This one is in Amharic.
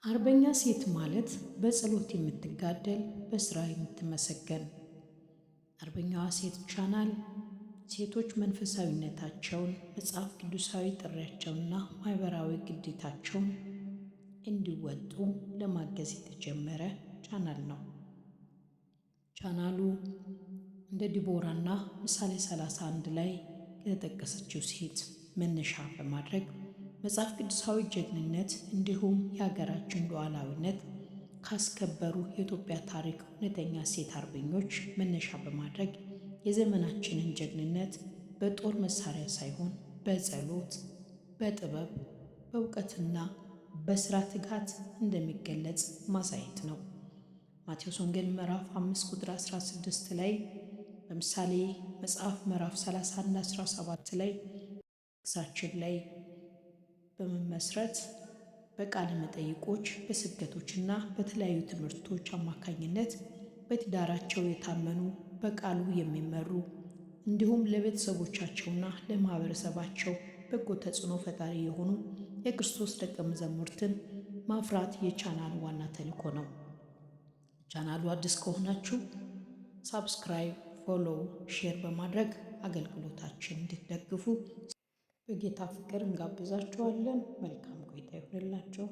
አርበኛ ሴት ማለት በጸሎት የምትጋደል በስራ የምትመሰገን። አርበኛዋ ሴት ቻናል ሴቶች መንፈሳዊነታቸውን፣ መጽሐፍ ቅዱሳዊ ጥሪያቸውንና ማህበራዊ ግዴታቸውን እንዲወጡ ለማገዝ የተጀመረ ቻናል ነው። ቻናሉ እንደ ዲቦራና ምሳሌ 31 ላይ የተጠቀሰችው ሴት መነሻ በማድረግ መጽሐፍ ቅዱሳዊ ጀግንነት እንዲሁም የሀገራችን ሉዓላዊነት ካስከበሩ የኢትዮጵያ ታሪክ እውነተኛ ሴት አርበኞች መነሻ በማድረግ የዘመናችንን ጀግንነት በጦር መሳሪያ ሳይሆን በጸሎት፣ በጥበብ፣ በእውቀትና በስራ ትጋት እንደሚገለጽ ማሳየት ነው። ማቴዎስ ወንጌል ምዕራፍ 5 ቁጥር 16 ላይ በምሳሌ መጽሐፍ ምዕራፍ 31 17 ላይ ጥቅሳችን ላይ በመመስረት በቃለ መጠይቆች በስብከቶችና በተለያዩ ትምህርቶች አማካኝነት በትዳራቸው የታመኑ በቃሉ የሚመሩ እንዲሁም ለቤተሰቦቻቸውና ለማህበረሰባቸው በጎ ተጽዕኖ ፈጣሪ የሆኑ የክርስቶስ ደቀ መዛሙርትን ማፍራት የቻናሉ ዋና ተልዕኮ ነው። ቻናሉ አዲስ ከሆናችሁ ሳብስክራይብ፣ ፎሎው፣ ሼር በማድረግ አገልግሎታችን እንድትደግፉ በጌታ ፍቅር እንጋብዛችኋለን። መልካም ቆይታ ይሁንላችሁ።